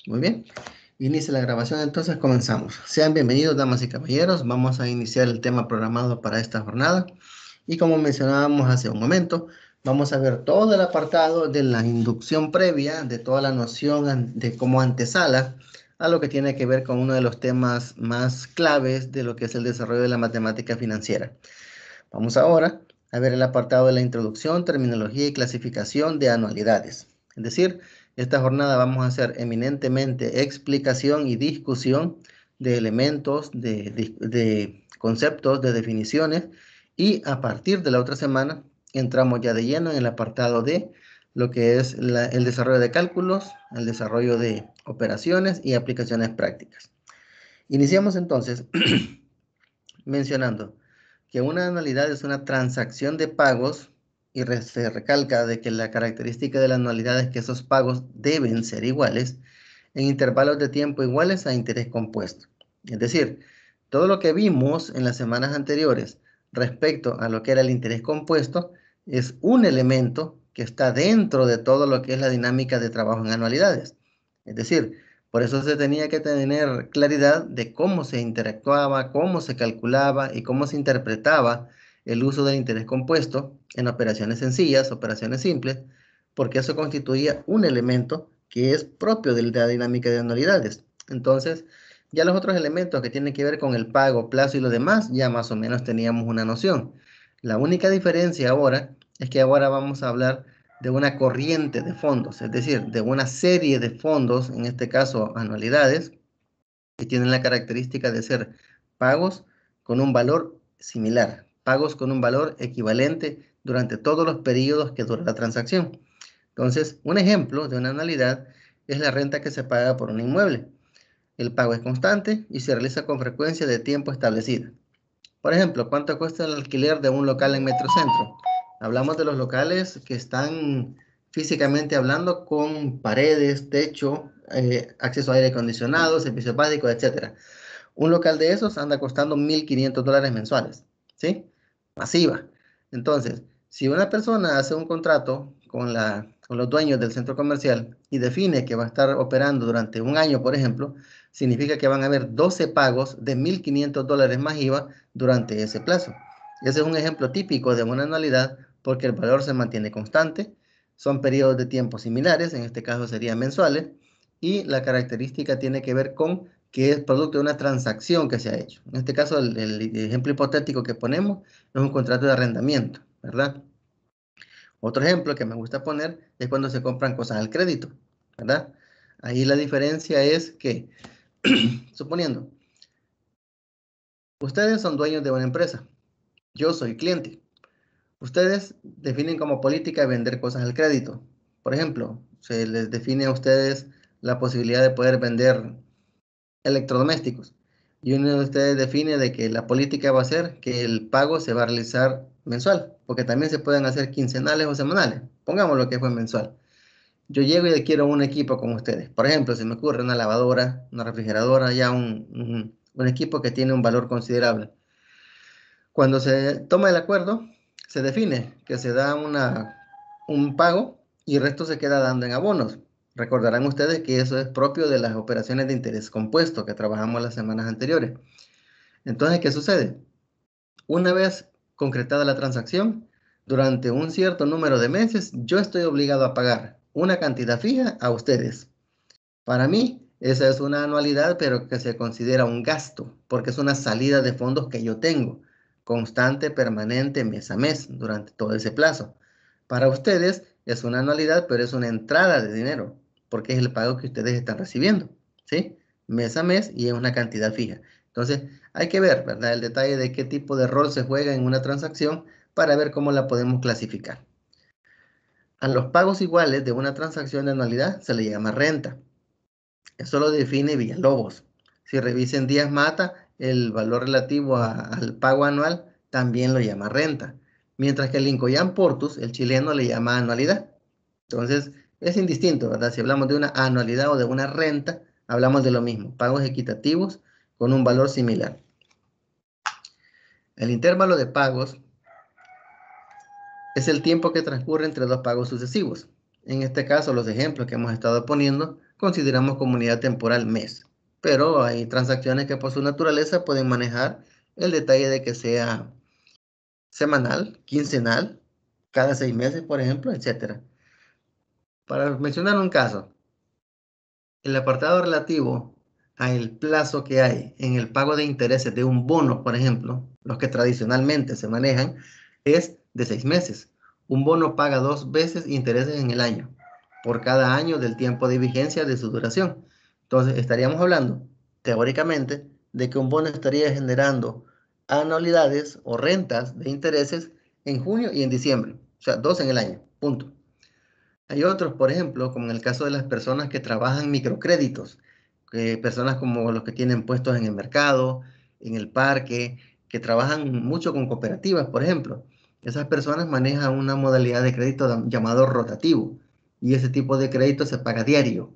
Muy bien. Inicia la grabación, entonces comenzamos. Sean bienvenidos, damas y caballeros. Vamos a iniciar el tema programado para esta jornada. Y como mencionábamos hace un momento, vamos a ver todo el apartado de la inducción previa, de toda la noción de como antesala a lo que tiene que ver con uno de los temas más claves de lo que es el desarrollo de la matemática financiera. Vamos ahora a ver el apartado de la introducción, terminología y clasificación de anualidades. Es decir, esta jornada vamos a hacer eminentemente explicación y discusión de elementos, de conceptos, de definiciones, y a partir de la otra semana entramos ya de lleno en el apartado de lo que es el desarrollo de cálculos, el desarrollo de operaciones y aplicaciones prácticas. Iniciamos entonces mencionando que una anualidad es una transacción de pagos y se recalca de que la característica de la anualidad es que esos pagos deben ser iguales en intervalos de tiempo iguales a interés compuesto. Es decir, todo lo que vimos en las semanas anteriores respecto a lo que era el interés compuesto es un elemento que está dentro de todo lo que es la dinámica de trabajo en anualidades. Es decir, por eso se tenía que tener claridad de cómo se interactuaba, cómo se calculaba y cómo se interpretaba el uso del interés compuesto en operaciones sencillas, operaciones simples, porque eso constituía un elemento que es propio de la dinámica de anualidades. Entonces, ya los otros elementos que tienen que ver con el pago, plazo y lo demás, ya más o menos teníamos una noción. La única diferencia ahora es que ahora vamos a hablar de una corriente de fondos, es decir, de una serie de fondos, en este caso anualidades, que tienen la característica de ser pagos con un valor similar, pagos con un valor equivalente durante todos los periodos que dura la transacción. Entonces, un ejemplo de una anualidad es la renta que se paga por un inmueble. El pago es constante y se realiza con frecuencia de tiempo establecida. Por ejemplo, ¿cuánto cuesta el alquiler de un local en Metrocentro? Hablamos de los locales que están físicamente hablando con paredes, techo, acceso a aire acondicionado, servicios básicos, etcétera. Un local de esos anda costando $1,500 mensuales, ¿sí? Masiva. Entonces, si una persona hace un contrato con los dueños del centro comercial y define que va a estar operando durante un año, por ejemplo, significa que van a haber 12 pagos de $1,500 más IVA durante ese plazo. Ese es un ejemplo típico de una anualidad porque el valor se mantiene constante, son periodos de tiempo similares, en este caso serían mensuales, y la característica tiene que ver con que es producto de una transacción que se ha hecho. En este caso, el ejemplo hipotético que ponemos es un contrato de arrendamiento, ¿verdad? Otro ejemplo que me gusta poner es cuando se compran cosas al crédito, ¿verdad? Ahí la diferencia es que, suponiendo, ustedes son dueños de una empresa, yo soy cliente. Ustedes definen como política vender cosas al crédito. Por ejemplo, se les define a ustedes la posibilidad de poder vender electrodomésticos. Y uno de ustedes define de que la política va a ser que el pago se va a realizar mensual, porque también se pueden hacer quincenales o semanales. Pongamos lo que fue mensual. Yo llego y adquiero un equipo con ustedes. Por ejemplo, se me ocurre una lavadora, una refrigeradora, ya un equipo que tiene un valor considerable. Cuando se toma el acuerdo, se define que se da un pago y el resto se queda dando en abonos. Recordarán ustedes que eso es propio de las operaciones de interés compuesto que trabajamos las semanas anteriores. Entonces, ¿qué sucede? Una vez concretada la transacción, durante un cierto número de meses, yo estoy obligado a pagar una cantidad fija a ustedes. Para mí, esa es una anualidad, pero que se considera un gasto, porque es una salida de fondos que yo tengo, constante, permanente, mes a mes, durante todo ese plazo. Para ustedes es una anualidad, pero es una entrada de dinero, porque es el pago que ustedes están recibiendo, ¿sí? Mes a mes y es una cantidad fija. Entonces, hay que ver, ¿verdad? El detalle de qué tipo de rol se juega en una transacción para ver cómo la podemos clasificar. A los pagos iguales de una transacción de anualidad se le llama renta. Eso lo define Villalobos. Si revisen Díaz Mata, el valor relativo al pago anual también lo llama renta. Mientras que el Lincoln Portus, el chileno, le llama anualidad. Entonces, es indistinto, ¿verdad? Si hablamos de una anualidad o de una renta, hablamos de lo mismo, pagos equitativos con un valor similar. El intervalo de pagos es el tiempo que transcurre entre dos pagos sucesivos. En este caso, los ejemplos que hemos estado poniendo consideramos como unidad temporal mes. Pero hay transacciones que por su naturaleza pueden manejar el detalle de que sea semanal, quincenal, cada 6 meses, por ejemplo, etcétera. Para mencionar un caso, el apartado relativo al plazo que hay en el pago de intereses de un bono, por ejemplo, los que tradicionalmente se manejan, es de 6 meses. Un bono paga 2 veces intereses en el año, por cada año del tiempo de vigencia de su duración. Entonces, estaríamos hablando, teóricamente, de que un bono estaría generando anualidades o rentas de intereses en junio y en diciembre. O sea, dos en el año, punto. Hay otros, por ejemplo, como en el caso de las personas que trabajan microcréditos, personas como los que tienen puestos en el mercado, en el parque, que trabajan mucho con cooperativas, por ejemplo. Esas personas manejan una modalidad de crédito llamado rotativo y ese tipo de crédito se paga diario.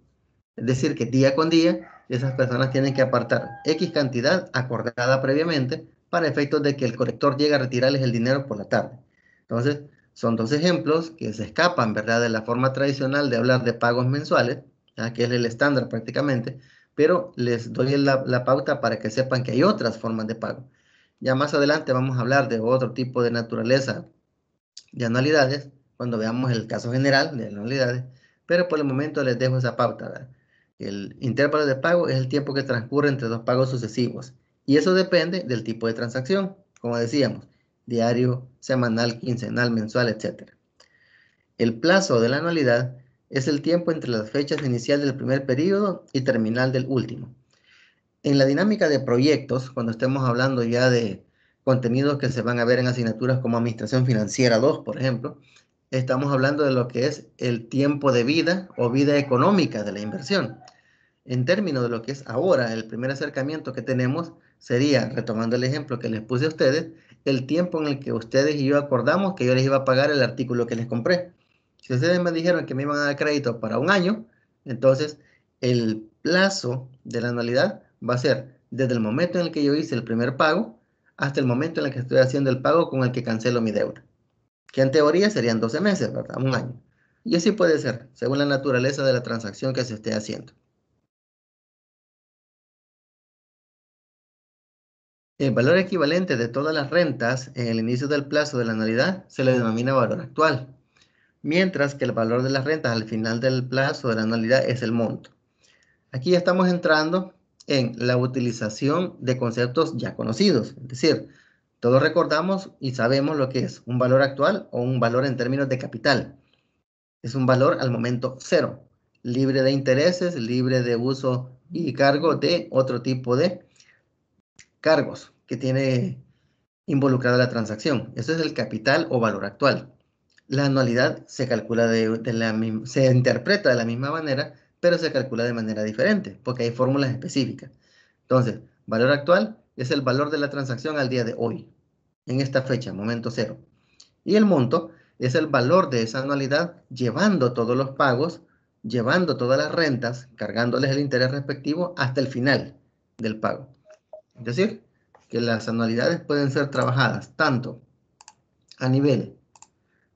Es decir, que día con día esas personas tienen que apartar X cantidad acordada previamente para efectos de que el colector llegue a retirarles el dinero por la tarde. Entonces, son dos ejemplos que se escapan, ¿verdad?, de la forma tradicional de hablar de pagos mensuales, ¿ya?, que es el estándar prácticamente, pero les doy la pauta para que sepan que hay otras formas de pago. Ya más adelante vamos a hablar de otro tipo de naturaleza de anualidades, cuando veamos el caso general de anualidades, pero por el momento les dejo esa pauta, ¿verdad? El intervalo de pago es el tiempo que transcurre entre dos pagos sucesivos, y eso depende del tipo de transacción, como decíamos, diario, semanal, quincenal, mensual, etc. El plazo de la anualidad es el tiempo entre las fechas inicial del primer periodo y terminal del último. En la dinámica de proyectos, cuando estemos hablando ya de contenidos que se van a ver en asignaturas como Administración Financiera 2, por ejemplo, estamos hablando de lo que es el tiempo de vida o vida económica de la inversión. En términos de lo que es ahora, el primer acercamiento que tenemos sería, retomando el ejemplo que les puse a ustedes, el tiempo en el que ustedes y yo acordamos que yo les iba a pagar el artículo que les compré. Si ustedes me dijeron que me iban a dar crédito para un año, entonces el plazo de la anualidad va a ser desde el momento en el que yo hice el primer pago hasta el momento en el que estoy haciendo el pago con el que cancelo mi deuda, que en teoría serían 12 meses, ¿verdad? Un año. Y así puede ser, según la naturaleza de la transacción que se esté haciendo. El valor equivalente de todas las rentas en el inicio del plazo de la anualidad se le denomina valor actual, mientras que el valor de las rentas al final del plazo de la anualidad es el monto. Aquí ya estamos entrando en la utilización de conceptos ya conocidos, es decir, todos recordamos y sabemos lo que es un valor actual o un valor en términos de capital. Es un valor al momento cero, libre de intereses, libre de uso y cargo de otro tipo de cargos que tiene involucrada la transacción. Eso es el capital o valor actual. La anualidad se calcula se interpreta de la misma manera, pero se calcula de manera diferente, porque hay fórmulas específicas. Entonces, valor actual es el valor de la transacción al día de hoy, en esta fecha, momento cero. Y el monto es el valor de esa anualidad, llevando todos los pagos, llevando todas las rentas, cargándoles el interés respectivo hasta el final del pago. Es decir, que las anualidades pueden ser trabajadas tanto a nivel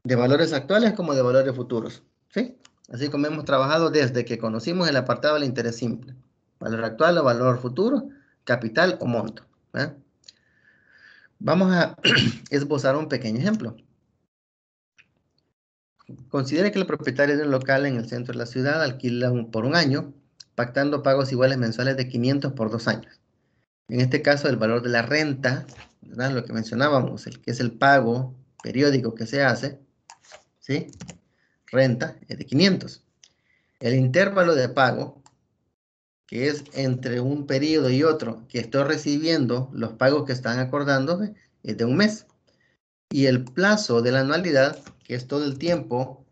de valores actuales como de valores futuros, ¿sí? Así como hemos trabajado desde que conocimos el apartado del interés simple. Valor actual o valor futuro, capital o monto. ¿Eh? Vamos a esbozar un pequeño ejemplo. Considere que el propietario de un local en el centro de la ciudad alquila por un año, pactando pagos iguales mensuales de 500 por 2 años. En este caso, el valor de la renta, ¿verdad?, lo que mencionábamos, el que es el pago periódico que se hace, ¿sí? Renta es de 500. El intervalo de pago, que es entre un periodo y otro, que estoy recibiendo los pagos que están acordando, es de un mes. Y el plazo de la anualidad, que es todo el tiempo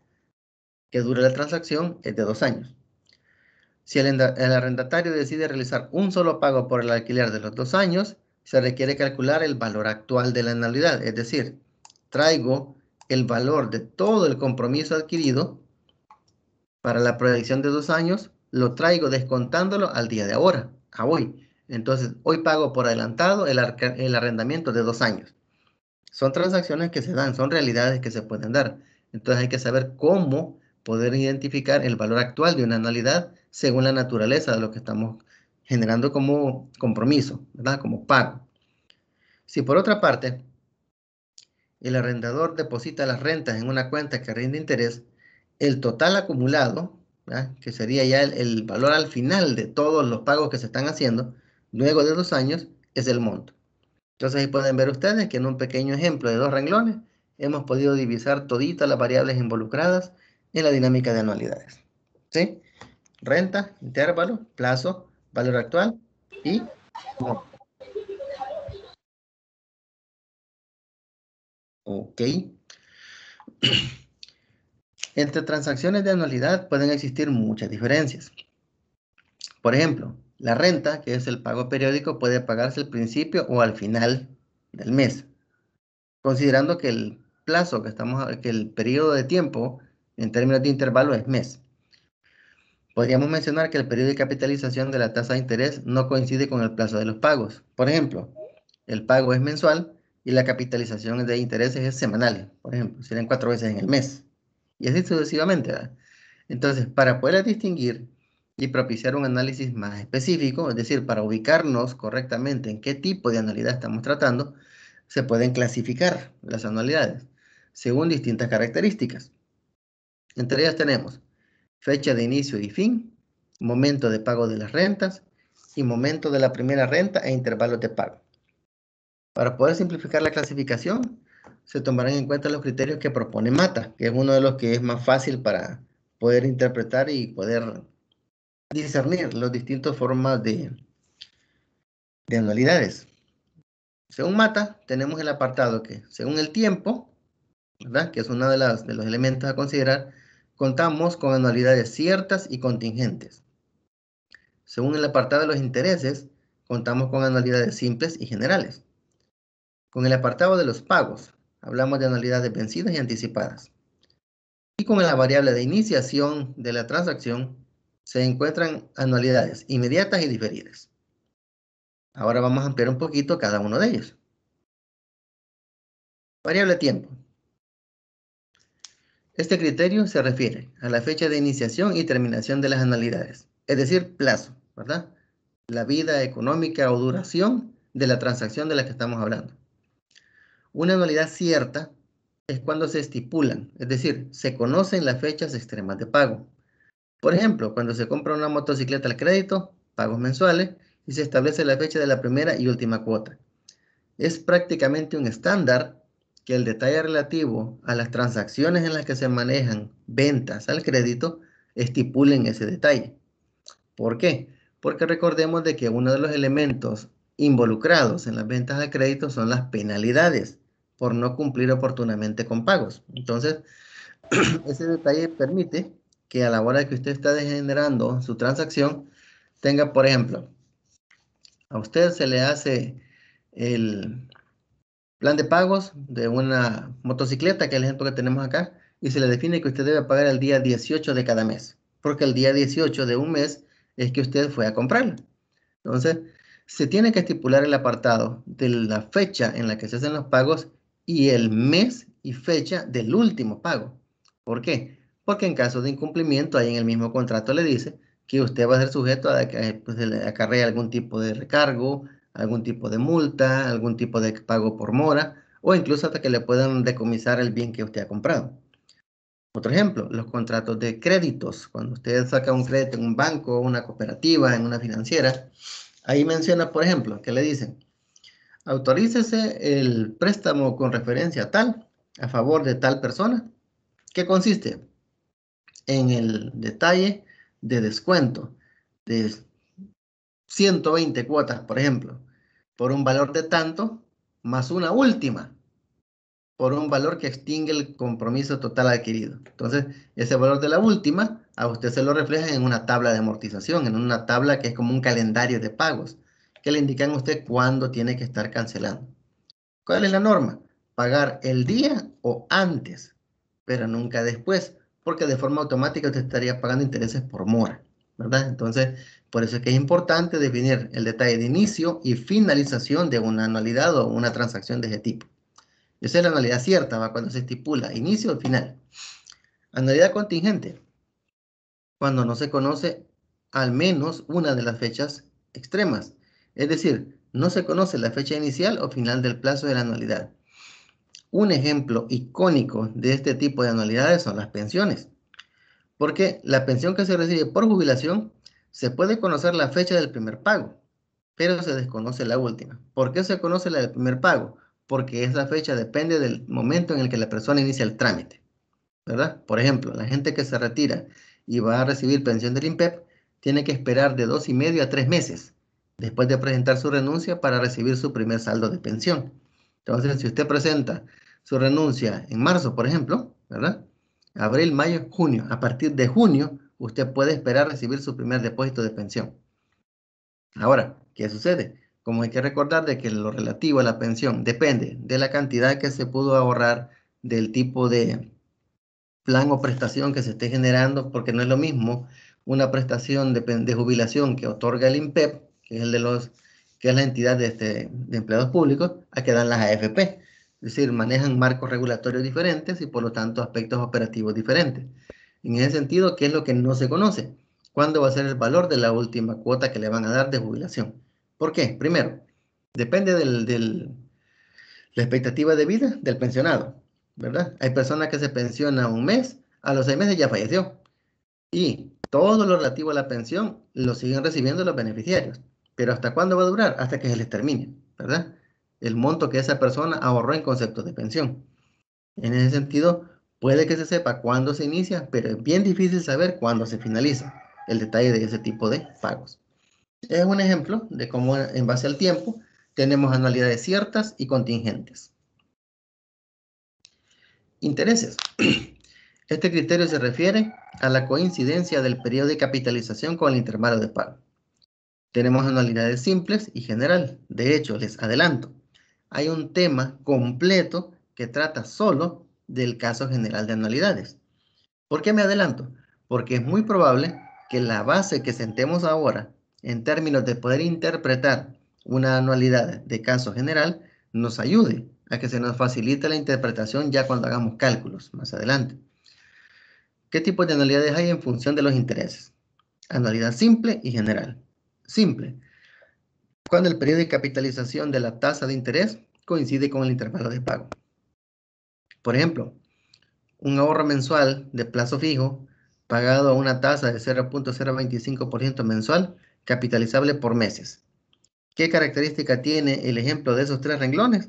que dura la transacción, es de 2 años. Si el arrendatario decide realizar un solo pago por el alquiler de los 2 años, se requiere calcular el valor actual de la anualidad, es decir, traigo el valor de todo el compromiso adquirido para la proyección de 2 años, lo traigo descontándolo al día de ahora, a hoy. Entonces, hoy pago por adelantado el arrendamiento de 2 años. Son transacciones que se dan, son realidades que se pueden dar. Entonces hay que saber cómo poder identificar el valor actual de una anualidad según la naturaleza de lo que estamos generando como compromiso, ¿verdad? Como pago. Si por otra parte, el arrendador deposita las rentas en una cuenta que rinde interés, el total acumulado, ¿verdad?, que sería ya el valor al final de todos los pagos que se están haciendo, luego de 2 años, es el monto. Entonces ahí pueden ver ustedes que en un pequeño ejemplo de 2 renglones hemos podido divisar toditas las variables involucradas en la dinámica de anualidades. ¿Sí? Renta, intervalo, plazo, valor actual y monto. Ok. Entre transacciones de anualidad pueden existir muchas diferencias. Por ejemplo, la renta, que es el pago periódico, puede pagarse al principio o al final del mes, considerando que el plazo que el periodo de tiempo en términos de intervalo es mes. Podríamos mencionar que el periodo de capitalización de la tasa de interés no coincide con el plazo de los pagos. Por ejemplo, el pago es mensual y la capitalización de intereses es semanal. Por ejemplo, serían 4 veces en el mes. Y así sucesivamente, ¿verdad? Entonces, para poder distinguir y propiciar un análisis más específico, es decir, para ubicarnos correctamente en qué tipo de anualidad estamos tratando, se pueden clasificar las anualidades según distintas características. Entre ellas tenemos fecha de inicio y fin, momento de pago de las rentas y momento de la primera renta e intervalos de pago. Para poder simplificar la clasificación, se tomarán en cuenta los criterios que propone Mata, que es uno de los que es más fácil para poder interpretar y poder discernir las distintas formas de anualidades. Según Mata, tenemos el apartado que, según el tiempo, ¿verdad?, que es uno de los elementos a considerar, contamos con anualidades ciertas y contingentes. Según el apartado de los intereses, contamos con anualidades simples y generales. Con el apartado de los pagos, hablamos de anualidades vencidas y anticipadas. Y con la variable de iniciación de la transacción, se encuentran anualidades inmediatas y diferidas. Ahora vamos a ampliar un poquito cada uno de ellos. Variable tiempo. Este criterio se refiere a la fecha de iniciación y terminación de las anualidades, es decir, plazo, ¿verdad? La vida económica o duración de la transacción de la que estamos hablando. Una anualidad cierta es cuando se estipulan, es decir, se conocen las fechas extremas de pago. Por ejemplo, cuando se compra una motocicleta al crédito, pagos mensuales, y se establece la fecha de la primera y última cuota. Es prácticamente un estándar que el detalle relativo a las transacciones en las que se manejan ventas al crédito estipulen ese detalle. ¿Por qué? Porque recordemos de que uno de los elementos involucrados en las ventas al crédito son las penalidades por no cumplir oportunamente con pagos. Entonces, ese detalle permite que a la hora que usted está generando su transacción, tenga, por ejemplo, a usted se le hace el plan de pagos de una motocicleta, que es el ejemplo que tenemos acá, y se le define que usted debe pagar el día 18 de cada mes, porque el día 18 de un mes es que usted fue a comprarlo. Entonces, se tiene que estipular el apartado de la fecha en la que se hacen los pagos y el mes y fecha del último pago. ¿Por qué? Porque en caso de incumplimiento, ahí en el mismo contrato le dice que usted va a ser sujeto a que pues, se le acarrea algún tipo de recargo, algún tipo de multa, algún tipo de pago por mora, o incluso hasta que le puedan decomisar el bien que usted ha comprado. Otro ejemplo, los contratos de créditos. Cuando usted saca un crédito en un banco, una cooperativa, en una financiera, ahí menciona, por ejemplo, que le dicen, autorícese el préstamo con referencia tal, a favor de tal persona, que consiste en el detalle de descuento de 120 cuotas, por ejemplo, por un valor de tanto, más una última, por un valor que extingue el compromiso total adquirido. Entonces, ese valor de la última, a usted se lo refleja en una tabla de amortización, en una tabla que es como un calendario de pagos, que le indican a usted cuándo tiene que estar cancelando. ¿Cuál es la norma? Pagar el día o antes, pero nunca después, porque de forma automática usted estaría pagando intereses por mora, ¿verdad? Entonces, por eso es que es importante definir el detalle de inicio y finalización de una anualidad o una transacción de ese tipo. Esa es la anualidad cierta, ¿va? Cuando se estipula inicio o final. Anualidad contingente, cuando no se conoce al menos una de las fechas extremas. Es decir, no se conoce la fecha inicial o final del plazo de la anualidad. Un ejemplo icónico de este tipo de anualidades son las pensiones, porque la pensión que se recibe por jubilación se puede conocer la fecha del primer pago, pero se desconoce la última. ¿Por qué se conoce la del primer pago? Porque esa fecha depende del momento en el que la persona inicia el trámite, ¿verdad? Por ejemplo, la gente que se retira y va a recibir pensión del INPEP tiene que esperar de 2,5 a 3 meses después de presentar su renuncia para recibir su primer saldo de pensión. Entonces, si usted presenta su renuncia en marzo, por ejemplo, ¿verdad? Abril, mayo, junio. A partir de junio, usted puede esperar recibir su primer depósito de pensión. Ahora, ¿qué sucede? Como hay que recordar de que lo relativo a la pensión depende de la cantidad que se pudo ahorrar, del tipo de plan o prestación que se esté generando, porque no es lo mismo una prestación de jubilación que otorga el INPEP, que es que es la entidad de empleados públicos, a que dan las AFP. Es decir, manejan marcos regulatorios diferentes y por lo tanto aspectos operativos diferentes. En ese sentido, ¿qué es lo que no se conoce? ¿Cuándo va a ser el valor de la última cuota que le van a dar de jubilación? ¿Por qué? Primero, depende la expectativa de vida del pensionado, ¿verdad? Hay personas que se pensionan un mes, a los 6 meses ya falleció. Y todo lo relativo a la pensión lo siguen recibiendo los beneficiarios. Pero ¿hasta cuándo va a durar? Hasta que se les termine, ¿verdad? El monto que esa persona ahorró en conceptos de pensión. En ese sentido, puede que se sepa cuándo se inicia, pero es bien difícil saber cuándo se finaliza el detalle de ese tipo de pagos. Es un ejemplo de cómo en base al tiempo tenemos anualidades ciertas y contingentes. Intereses. Este criterio se refiere a la coincidencia del periodo de capitalización con el intervalo de pago. Tenemos anualidades simples y general. De hecho, les adelanto, hay un tema completo que trata solo del caso general de anualidades. ¿Por qué me adelanto? Porque es muy probable que la base que sentemos ahora en términos de poder interpretar una anualidad de caso general nos ayude a que se nos facilite la interpretación ya cuando hagamos cálculos más adelante. ¿Qué tipos de anualidades hay en función de los intereses? Anualidad simple y general. Simple, cuando el periodo de capitalización de la tasa de interés coincide con el intervalo de pago. Por ejemplo, un ahorro mensual de plazo fijo pagado a una tasa de 0.025% mensual, capitalizable por meses. ¿Qué característica tiene el ejemplo de esos 3 renglones?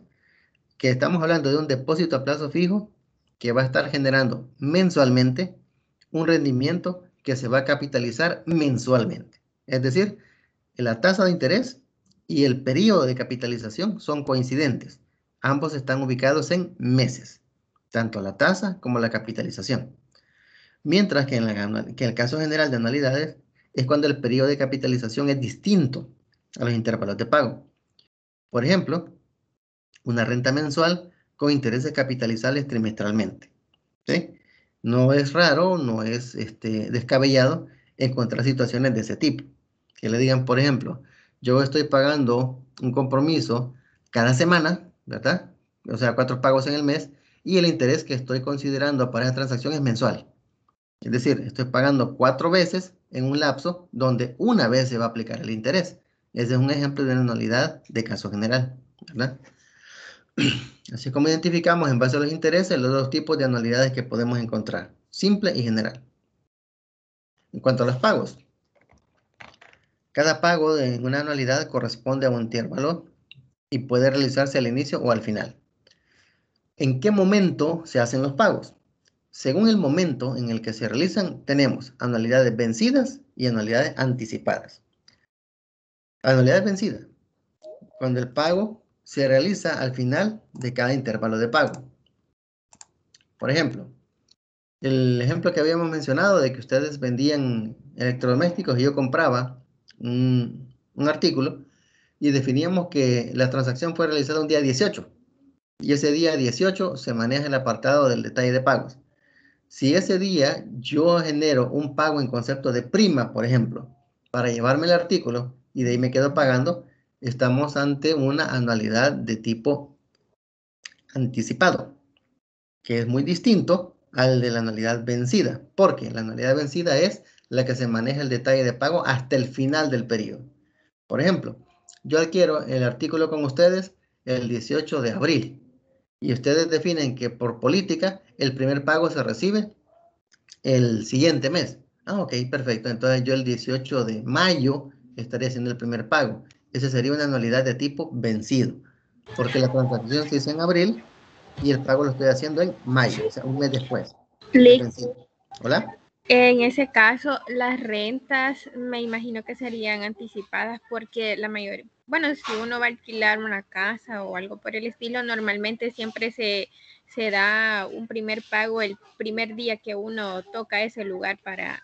Que estamos hablando de un depósito a plazo fijo que va a estar generando mensualmente un rendimiento que se va a capitalizar mensualmente. Es decir, la tasa de interés y el periodo de capitalización son coincidentes. Ambos están ubicados en meses, tanto la tasa como la capitalización. Mientras que en el caso general de anualidades es cuando el periodo de capitalización es distinto a los intervalos de pago. Por ejemplo, una renta mensual con intereses capitalizables trimestralmente, ¿sí? No es raro, no es descabellado encontrar situaciones de ese tipo. Que le digan, por ejemplo, yo estoy pagando un compromiso cada semana, ¿verdad? O sea, 4 pagos en el mes, y el interés que estoy considerando para esa transacción es mensual. Es decir, estoy pagando 4 veces en un lapso donde una vez se va a aplicar el interés. Ese es un ejemplo de una anualidad de caso general, ¿verdad? Así como identificamos en base a los intereses los 2 tipos de anualidades que podemos encontrar, simple y general. En cuanto a los pagos, cada pago de una anualidad corresponde a un intervalo y puede realizarse al inicio o al final. ¿En qué momento se hacen los pagos? Según el momento en el que se realizan, tenemos anualidades vencidas y anualidades anticipadas. Anualidades vencidas, cuando el pago se realiza al final de cada intervalo de pago. Por ejemplo, el ejemplo que habíamos mencionado de que ustedes vendían electrodomésticos y yo compraba un artículo y definíamos que la transacción fue realizada un día 18 y ese día 18 se maneja el apartado del detalle de pagos. Si ese día yo genero un pago en concepto de prima, por ejemplo, para llevarme el artículo y de ahí me quedo pagando, estamos ante una anualidad de tipo anticipado, que es muy distinto al de la anualidad vencida, porque la anualidad vencida es la que se maneja el detalle de pago hasta el final del periodo. Por ejemplo, yo adquiero el artículo con ustedes el 18 de abril y ustedes definen que por política el primer pago se recibe el siguiente mes. Ah, ok, perfecto. Entonces yo el 18 de mayo estaría haciendo el primer pago. Esa sería una anualidad de tipo vencido, porque la transacción se hizo en abril y el pago lo estoy haciendo en mayo, o sea, un mes después. Es Lick. vencido. ¿Hola? En ese caso, las rentas me imagino que serían anticipadas porque la mayoría, bueno, si uno va a alquilar una casa o algo por el estilo, normalmente siempre se da un primer pago el primer día que uno toca ese lugar para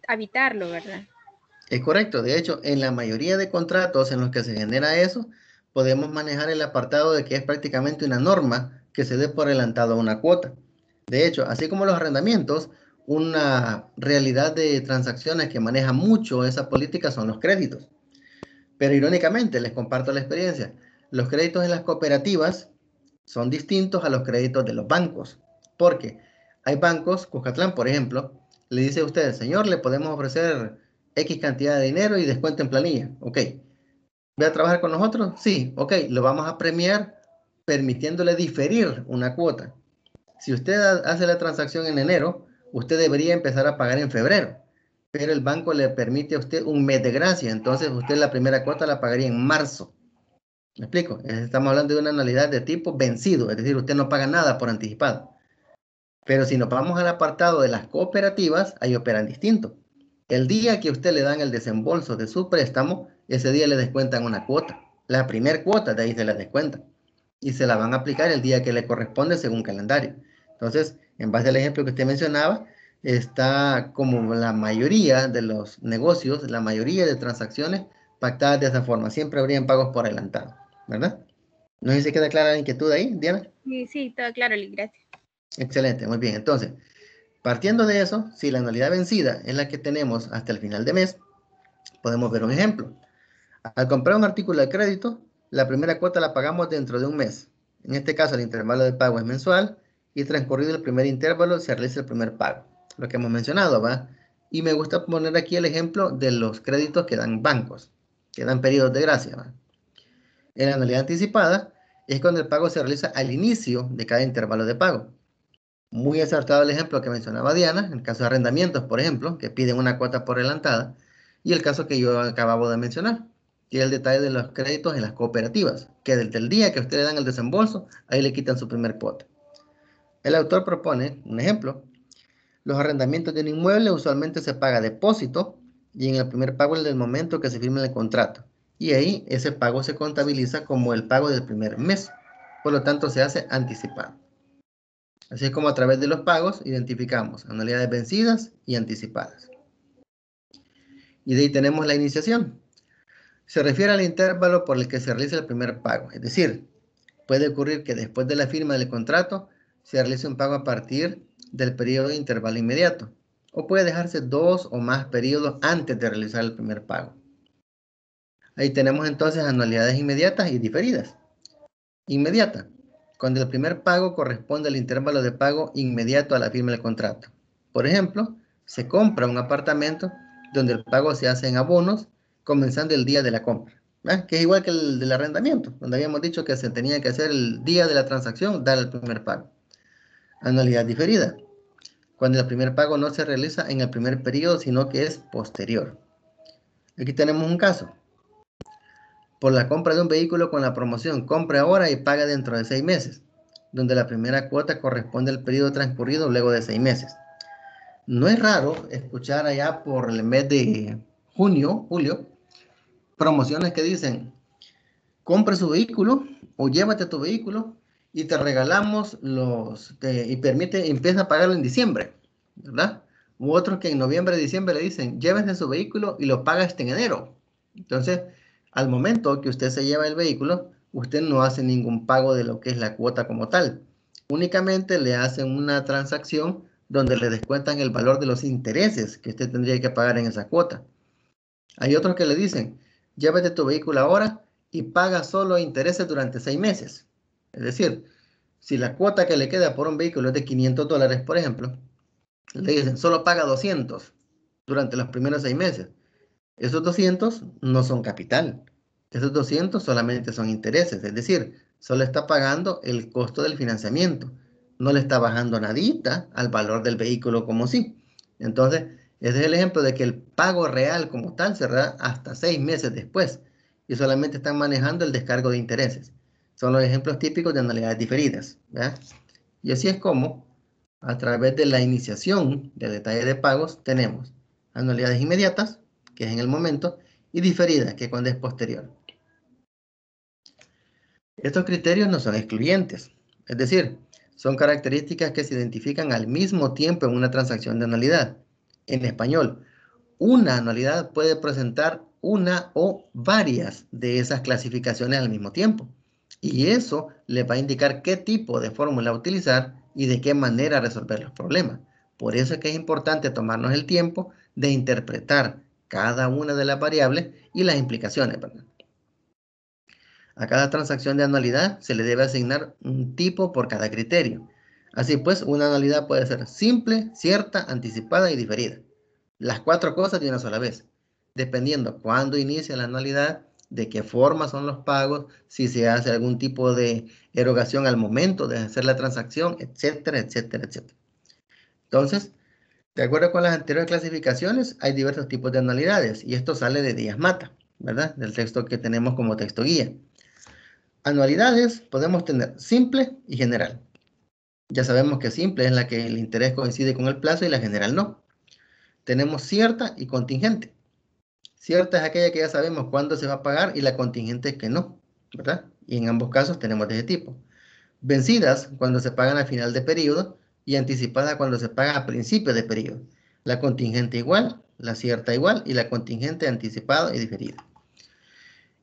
habitarlo, ¿verdad? Es correcto. De hecho, en la mayoría de contratos en los que se genera eso, podemos manejar el apartado de que es prácticamente una norma que se dé por adelantado una cuota. De hecho, así como los arrendamientos, una realidad de transacciones que maneja mucho esa política son los créditos. Pero irónicamente, les comparto la experiencia. Los créditos en las cooperativas son distintos a los créditos de los bancos. Porque hay bancos, Cuscatlán, por ejemplo, le dice a usted, señor, le podemos ofrecer X cantidad de dinero y descuento en planilla. Ok. ¿Ve a trabajar con nosotros? Sí. Ok. Lo vamos a premiar permitiéndole diferir una cuota. Si usted hace la transacción en enero, usted debería empezar a pagar en febrero, pero el banco le permite a usted un mes de gracia, entonces usted la primera cuota la pagaría en marzo. ¿Me explico? Estamos hablando de una anualidad de tipo vencido, es decir, usted no paga nada por anticipado. Pero si nos vamos al apartado de las cooperativas, ahí operan distinto. El día que usted le dan el desembolso de su préstamo, ese día le descuentan una cuota. La primera cuota de ahí se la descuentan. Y se la van a aplicar el día que le corresponde según calendario. Entonces, en base al ejemplo que usted mencionaba, está como la mayoría de los negocios, la mayoría de transacciones pactadas de esa forma. Siempre habrían pagos por adelantado, ¿verdad? No sé si queda clara la inquietud ahí, Diana. Sí, sí, todo claro, Lick, gracias. Excelente, muy bien. Entonces, partiendo de eso, si la anualidad vencida es la que tenemos hasta el final de mes, podemos ver un ejemplo. Al comprar un artículo de crédito, la primera cuota la pagamos dentro de un mes. En este caso, el intervalo de pago es mensual y transcurrido el primer intervalo se realiza el primer pago. Lo que hemos mencionado, ¿va? Y me gusta poner aquí el ejemplo de los créditos que dan bancos, que dan periodos de gracia, ¿va? En la anualidad anticipada es cuando el pago se realiza al inicio de cada intervalo de pago. Muy acertado el ejemplo que mencionaba Diana, en el caso de arrendamientos, por ejemplo, que piden una cuota por adelantada, y el caso que yo acababa de mencionar, que es el detalle de los créditos en las cooperativas, que desde el día que ustedes le dan el desembolso, ahí le quitan su primer cuota. El autor propone un ejemplo. Los arrendamientos de un inmueble usualmente se paga depósito y en el primer pago el del momento que se firma el contrato. Y ahí ese pago se contabiliza como el pago del primer mes. Por lo tanto, se hace anticipado. Así es como a través de los pagos identificamos anualidades vencidas y anticipadas. Y de ahí tenemos la iniciación. Se refiere al intervalo por el que se realiza el primer pago. Es decir, puede ocurrir que después de la firma del contrato se realice un pago a partir del periodo de intervalo inmediato. O puede dejarse 2 o más periodos antes de realizar el primer pago. Ahí tenemos entonces anualidades inmediatas y diferidas. Inmediata, cuando el primer pago corresponde al intervalo de pago inmediato a la firma del contrato. Por ejemplo, se compra un apartamento donde el pago se hace en abonos comenzando el día de la compra, ¿verdad? Que es igual que el del arrendamiento, donde habíamos dicho que se tenía que hacer el día de la transacción, dar el primer pago. Anualidad diferida, cuando el primer pago no se realiza en el primer periodo, sino que es posterior. Aquí tenemos un caso. Por la compra de un vehículo con la promoción compre ahora y paga dentro de 6 meses, donde la primera cuota corresponde al periodo transcurrido luego de 6 meses. No es raro escuchar allá por el mes de junio, julio, promociones que dicen, compre su vehículo o llévate tu vehículo y te regalamos y empieza a pagarlo en diciembre, ¿verdad? U otros que en noviembre, diciembre le dicen, llévese su vehículo y lo paga en enero. Entonces, al momento que usted se lleva el vehículo, usted no hace ningún pago de lo que es la cuota como tal. Únicamente le hacen una transacción donde le descuentan el valor de los intereses que usted tendría que pagar en esa cuota. Hay otros que le dicen, llévate tu vehículo ahora y paga solo intereses durante 6 meses. Es decir, si la cuota que le queda por un vehículo es de $500, por ejemplo, le dicen, solo paga 200 durante los primeros 6 meses. Esos 200 no son capital. Esos 200 solamente son intereses, es decir, solo está pagando el costo del financiamiento. No le está bajando nadita al valor del vehículo como sí. Entonces, ese es el ejemplo de que el pago real como tal se da hasta 6 meses después y solamente están manejando el descargo de intereses. Son los ejemplos típicos de anualidades diferidas, ¿verdad? Y así es como, a través de la iniciación del detalle de pagos, tenemos anualidades inmediatas, que es en el momento, y diferidas, que es cuando es posterior. Estos criterios no son excluyentes, es decir, son características que se identifican al mismo tiempo en una transacción de anualidad. En español, una anualidad puede presentar una o varias de esas clasificaciones al mismo tiempo. Y eso le va a indicar qué tipo de fórmula utilizar y de qué manera resolver los problemas. Por eso es que es importante tomarnos el tiempo de interpretar cada una de las variables y las implicaciones, ¿verdad? A cada transacción de anualidad se le debe asignar un tipo por cada criterio. Así pues, una anualidad puede ser simple, cierta, anticipada y diferida. Las 4 cosas de una sola vez, dependiendo cuándo inicia la anualidad, de qué forma son los pagos, si se hace algún tipo de erogación al momento de hacer la transacción, etcétera, etcétera, etcétera. Entonces, de acuerdo con las anteriores clasificaciones, hay diversos tipos de anualidades y esto sale de Díaz Mata, ¿verdad? Del texto que tenemos como texto guía. Anualidades podemos tener simple y general. Ya sabemos que simple es la que el interés coincide con el plazo y la general no. Tenemos cierta y contingente. Cierta es aquella que ya sabemos cuándo se va a pagar y la contingente es que no, ¿verdad? Y en ambos casos tenemos de ese tipo. Vencidas cuando se pagan al final de periodo y anticipadas cuando se paga a principio de periodo. La contingente igual, la cierta igual y la contingente anticipado y diferida.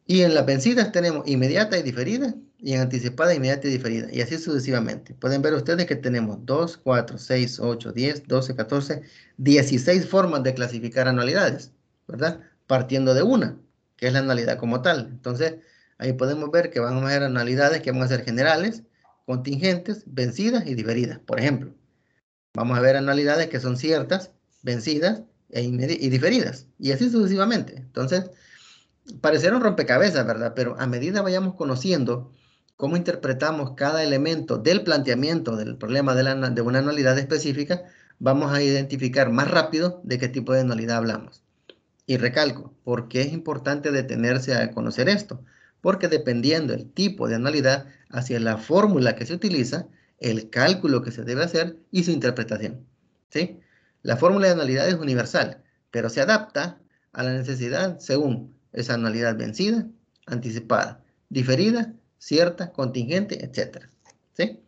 Y en las vencidas tenemos inmediata y diferida, y en anticipada, inmediata y diferida, y así sucesivamente. Pueden ver ustedes que tenemos 2, 4, 6, 8, 10, 12, 14, 16 formas de clasificar anualidades, ¿verdad? Partiendo de una, que es la anualidad como tal. Entonces, ahí podemos ver que van a haber anualidades que van a ser generales, contingentes, vencidas y diferidas. Por ejemplo, vamos a ver anualidades que son ciertas, vencidas y diferidas, y así sucesivamente. Entonces, parecer un rompecabezas, ¿verdad? Pero a medida vayamos conociendo cómo interpretamos cada elemento del planteamiento del problema de una anualidad específica, vamos a identificar más rápido de qué tipo de anualidad hablamos. Y recalco, ¿por qué es importante detenerse a conocer esto? Porque dependiendo del tipo de anualidad, hacia la fórmula que se utiliza, el cálculo que se debe hacer y su interpretación. ¿Sí? La fórmula de anualidad es universal, pero se adapta a la necesidad según esa anualidad vencida, anticipada, diferida, cierta, contingente, etc. ¿Sí?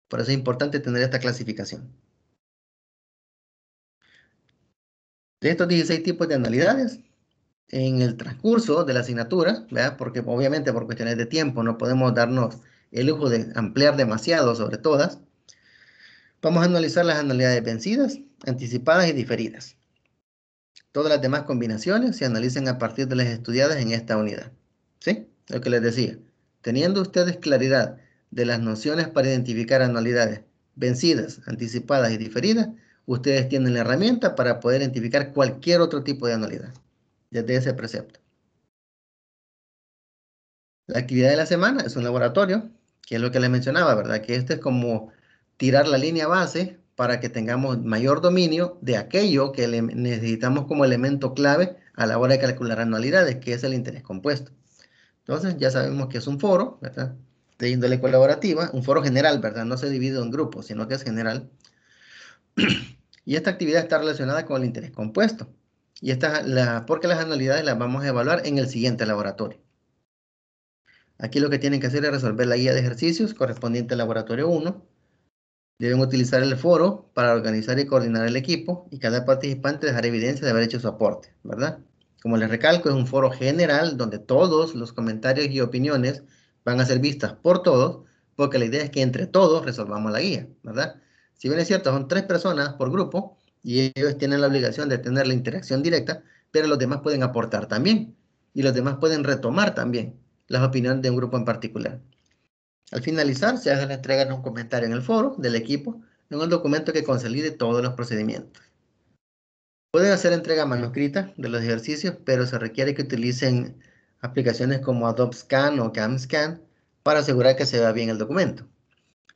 Por eso es importante tener esta clasificación. De estos 16 tipos de anualidades, en el transcurso de la asignatura, ¿verdad? Porque obviamente por cuestiones de tiempo no podemos darnos el lujo de ampliar demasiado sobre todas, vamos a analizar las anualidades vencidas, anticipadas y diferidas. Todas las demás combinaciones se analizan a partir de las estudiadas en esta unidad. ¿Sí? Lo que les decía. Teniendo ustedes claridad de las nociones para identificar anualidades vencidas, anticipadas y diferidas, ustedes tienen la herramienta para poder identificar cualquier otro tipo de anualidad desde ese precepto. La actividad de la semana es un laboratorio, que es lo que les mencionaba, ¿verdad? Que este es como tirar la línea base para que tengamos mayor dominio de aquello que necesitamos como elemento clave a la hora de calcular anualidades, que es el interés compuesto. Entonces, ya sabemos que es un foro, ¿verdad? De índole colaborativa, un foro general, ¿verdad? No se divide en grupos, sino que es general. Y esta actividad está relacionada con el interés compuesto. Y porque las anualidades las vamos a evaluar en el siguiente laboratorio. Aquí lo que tienen que hacer es resolver la guía de ejercicios correspondiente al laboratorio 1. Deben utilizar el foro para organizar y coordinar el equipo y cada participante dejar evidencia de haber hecho su aporte, ¿verdad? Como les recalco, es un foro general donde todos los comentarios y opiniones van a ser vistas por todos, porque la idea es que entre todos resolvamos la guía, ¿verdad? Si bien es cierto, son 3 personas por grupo y ellos tienen la obligación de tener la interacción directa, pero los demás pueden aportar también y los demás pueden retomar también las opiniones de un grupo en particular. Al finalizar, se hace la entrega de un comentario en el foro del equipo en un documento que consolide todos los procedimientos. Pueden hacer entrega manuscrita de los ejercicios, pero se requiere que utilicen aplicaciones como Adobe Scan o CamScan para asegurar que se vea bien el documento.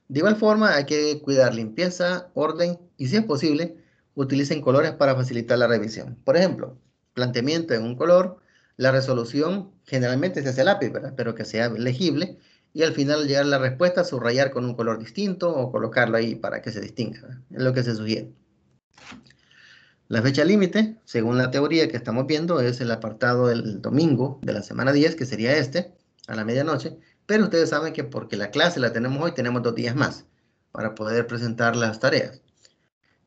De igual forma, hay que cuidar limpieza, orden y, si es posible, utilicen colores para facilitar la revisión. Por ejemplo, planteamiento en un color, la resolución generalmente se hace a lápiz, ¿verdad? Pero que sea legible, y al final, al llegar a la respuesta, subrayar con un color distinto o colocarlo ahí para que se distinga, ¿verdad? Es lo que se sugiere. La fecha límite, según la teoría que estamos viendo, es el apartado del domingo de la semana 10, que sería este, a la medianoche, pero ustedes saben que porque la clase la tenemos hoy, tenemos 2 días más para poder presentar las tareas.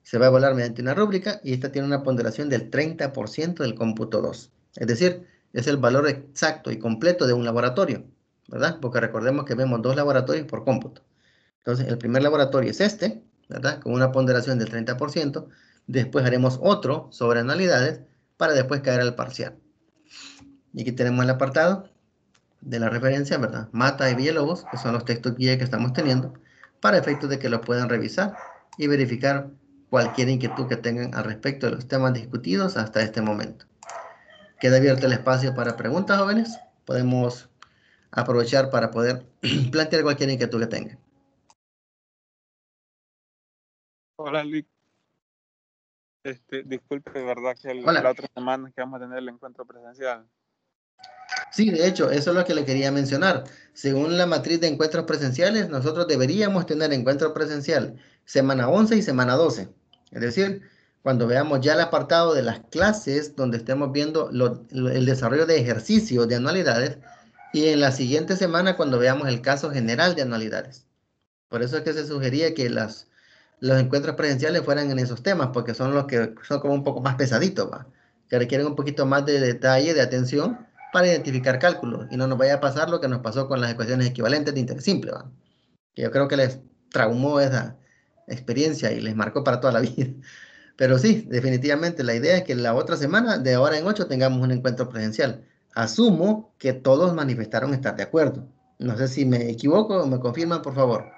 Se va a evaluar mediante una rúbrica y esta tiene una ponderación del 30% del cómputo 2. Es decir, es el valor exacto y completo de un laboratorio, ¿verdad? Porque recordemos que vemos 2 laboratorios por cómputo. Entonces, el primer laboratorio es este, ¿verdad? Con una ponderación del 30%. Después haremos otro sobre anualidades para después caer al parcial. Y aquí tenemos el apartado de la referencia, ¿verdad? Mata y Villalobos, que son los textos guía que estamos teniendo, para efectos de que lo puedan revisar y verificar cualquier inquietud que tengan al respecto de los temas discutidos hasta este momento. Queda abierto el espacio para preguntas, jóvenes. Podemos aprovechar para poder plantear cualquier inquietud que tengan. Hola, Lick. Disculpe, de verdad que la Hola. otra semana que vamos a tener el encuentro presencial. Sí, de hecho, eso es lo que le quería mencionar. Según la matriz de encuentros presenciales, nosotros deberíamos tener encuentro presencial semana 11 y semana 12. Es decir, cuando veamos ya el apartado de las clases, donde estemos viendo el desarrollo de ejercicios de anualidades, y en la siguiente semana cuando veamos el caso general de anualidades. Por eso es que se sugería que los encuentros presenciales fueran en esos temas, porque son los que son como un poco más pesaditos, ¿va? Que requieren un poquito más de detalle, de atención para identificar cálculos y no nos vaya a pasar lo que nos pasó con las ecuaciones equivalentes de interés simple, ¿va? Que yo creo que les traumó esa experiencia y les marcó para toda la vida. Pero sí, definitivamente la idea es que la otra semana, de ahora en 8, tengamos un encuentro presencial. Asumo que todos manifestaron estar de acuerdo. No sé si me equivoco o me confirman, por favor.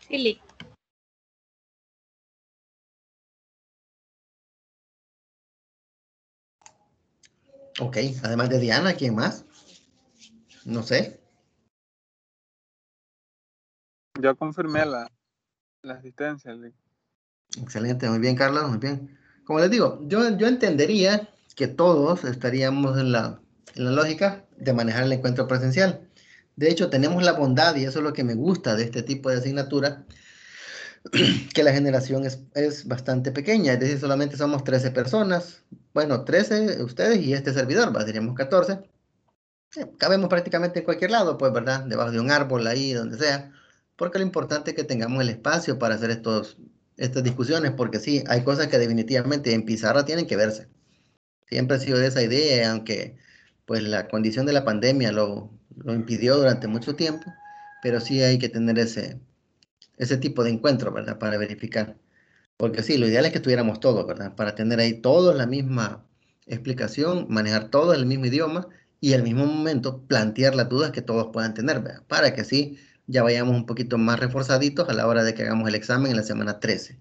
Sí, Ok, además de Diana, ¿quién más? No sé. Ya confirmé la asistencia, Lick. Excelente, muy bien, Carlos, muy bien. Como les digo, yo entendería que todos estaríamos en la lógica de manejar el encuentro presencial. De hecho, tenemos la bondad, y eso es lo que me gusta de este tipo de asignatura, que la generación es bastante pequeña, es decir, solamente somos 13 personas. Bueno, 13 ustedes y este servidor, seríamos 14. Sí, cabemos prácticamente en cualquier lado, pues, ¿verdad? Debajo de un árbol, ahí, donde sea. Porque lo importante es que tengamos el espacio para hacer estas discusiones, porque sí, hay cosas que definitivamente en pizarra tienen que verse. Siempre ha sido de esa idea, aunque pues la condición de la pandemia lo impidió durante mucho tiempo, pero sí hay que tener ese tipo de encuentro, ¿verdad? Para verificar. Porque sí, lo ideal es que estuviéramos todos, ¿verdad? Para tener ahí todos la misma explicación, manejar todo el mismo idioma y al mismo momento plantear las dudas que todos puedan tener, ¿verdad? Para que así ya vayamos un poquito más reforzaditos a la hora de que hagamos el examen en la semana 13.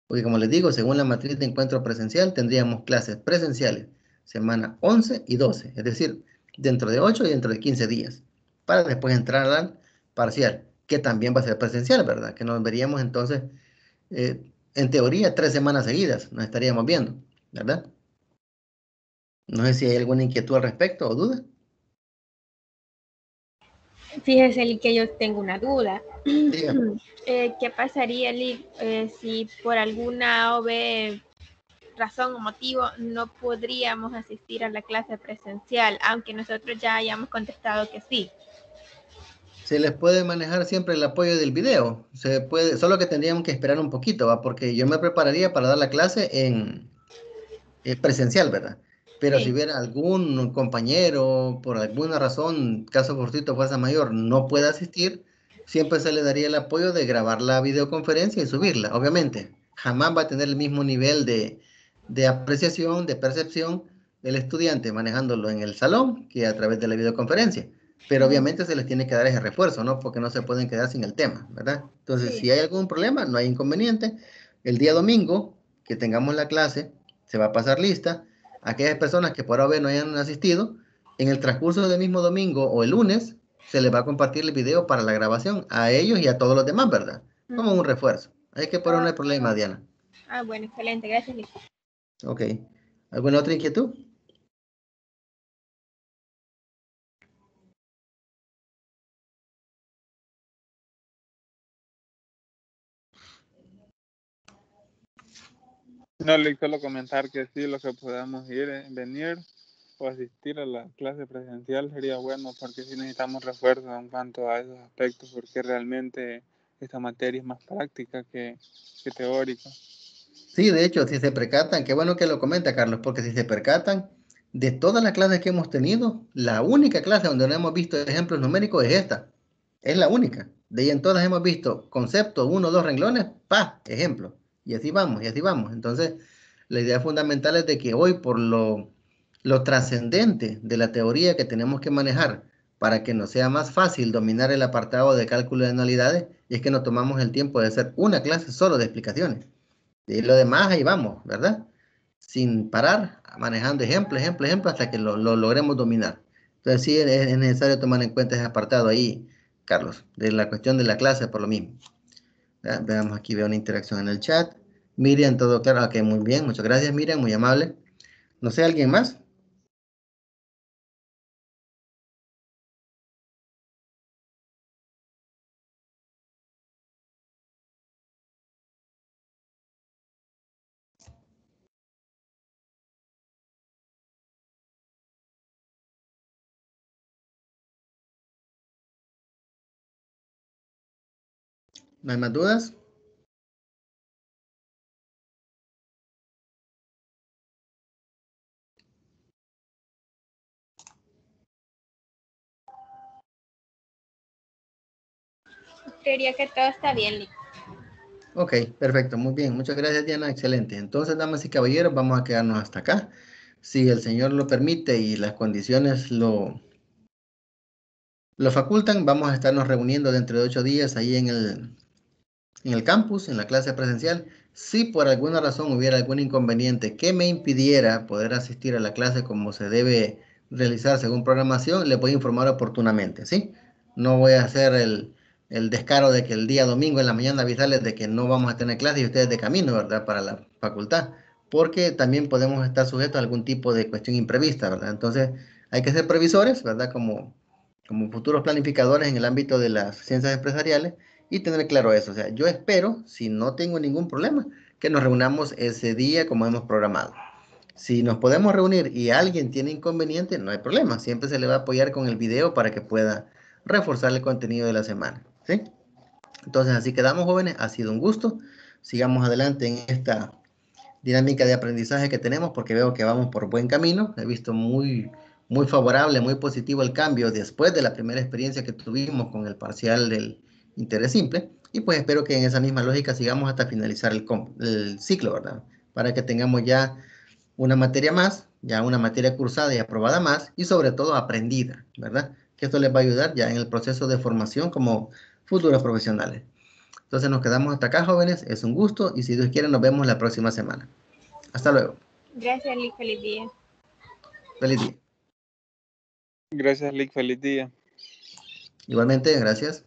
Porque como les digo, según la matriz de encuentro presencial, tendríamos clases presenciales semana 11 y 12, es decir, dentro de 8 y dentro de 15 días, para después entrar al parcial, que también va a ser presencial, ¿verdad? Que nos veríamos entonces en teoría, 3 semanas seguidas nos estaríamos viendo, ¿verdad? No sé si hay alguna inquietud al respecto o duda. fíjese que yo tengo una duda. Diga. ¿Qué pasaría, si por alguna o B razón o motivo no podríamos asistir a la clase presencial, aunque nosotros ya hayamos contestado que sí? Se les puede manejar siempre el apoyo del video. Se puede, solo que tendríamos que esperar un poquito, ¿va? Porque yo me prepararía para dar la clase en presencial, ¿verdad? Pero si Sí. hubiera algún compañero, por alguna razón, caso fortuito, fuerza mayor, no puede asistir, siempre se le daría el apoyo de grabar la videoconferencia y subirla. Obviamente, jamás va a tener el mismo nivel de apreciación, de percepción, el estudiante manejándolo en el salón que a través de la videoconferencia. Pero obviamente se les tiene que dar ese refuerzo, ¿no? Porque no se pueden quedar sin el tema, ¿verdad? Entonces, Sí. si hay algún problema, no hay inconveniente. El día domingo que tengamos la clase, se va a pasar lista. Aquellas personas que por ahora no hayan asistido, en el transcurso del mismo domingo o el lunes, se les va a compartir el video para la grabación a ellos y a todos los demás, ¿verdad? Como un refuerzo. Hay que poner, no hay problema, Diana. Ah, bueno, excelente. Gracias, Liz. Ok. ¿Alguna otra inquietud? No, le solo comentar que sí, lo que podamos ir, venir o asistir a la clase presencial sería bueno, porque sí necesitamos refuerzo en cuanto a esos aspectos, porque realmente esta materia es más práctica que teórica. Sí, de hecho, si se percatan, qué bueno que lo comenta Carlos, porque si se percatan, de todas las clases que hemos tenido, la única clase donde no hemos visto ejemplos numéricos es esta. Es la única. De ahí en todas hemos visto conceptos, uno o dos renglones, pa, ejemplo. Y así vamos, y así vamos. Entonces, la idea fundamental es de que hoy, por lo trascendente de la teoría que tenemos que manejar para que nos sea más fácil dominar el apartado de cálculo de anualidades, es que nos tomamos el tiempo de hacer una clase solo de explicaciones. Y lo demás ahí vamos, ¿verdad? Sin parar, manejando ejemplo, ejemplo, ejemplo, hasta que lo logremos dominar. Entonces sí es necesario tomar en cuenta ese apartado ahí, Carlos, de la cuestión de la clase por lo mismo. ¿Ya? Veamos aquí, veo una interacción en el chat. Miriam, todo claro. Ok, muy bien, muchas gracias, Miriam, muy amable. No sé, ¿alguien más? ¿No hay más dudas? Creería que todo está bien, Liz. Ok, perfecto, muy bien. Muchas gracias, Diana. Excelente. Entonces, damas y caballeros, vamos a quedarnos hasta acá. Si el Señor lo permite y las condiciones lo facultan, vamos a estarnos reuniendo dentro de 8 días ahí en el campus, en la clase presencial. Si por alguna razón hubiera algún inconveniente que me impidiera poder asistir a la clase como se debe realizar según programación, le voy a informar oportunamente, ¿sí? No voy a hacer el descaro de que el día domingo en la mañana avisarles de que no vamos a tener clase y ustedes de camino, ¿verdad? Para la facultad, porque también podemos estar sujetos a algún tipo de cuestión imprevista, ¿verdad? Entonces hay que ser previsores, ¿verdad? Como futuros planificadores en el ámbito de las ciencias empresariales y tener claro eso. O sea, yo espero, si no tengo ningún problema, que nos reunamos ese día como hemos programado. Si nos podemos reunir y alguien tiene inconveniente, no hay problema. Siempre se le va a apoyar con el video para que pueda reforzar el contenido de la semana. ¿Sí? Entonces, así quedamos, jóvenes. Ha sido un gusto. Sigamos adelante en esta dinámica de aprendizaje que tenemos porque veo que vamos por buen camino. He visto muy favorable, muy positivo el cambio después de la primera experiencia que tuvimos con el parcial del interés simple. Y pues espero que en esa misma lógica sigamos hasta finalizar el ciclo, ¿verdad? Para que tengamos ya una materia más, ya una materia cursada y aprobada más y sobre todo aprendida, ¿verdad? Que esto les va a ayudar ya en el proceso de formación como futuros profesionales. Entonces nos quedamos hasta acá, jóvenes. Es un gusto y si Dios quiere nos vemos la próxima semana. Hasta luego. Gracias, Liz. Feliz día. Feliz día. Gracias, Lick, feliz día. Igualmente, gracias.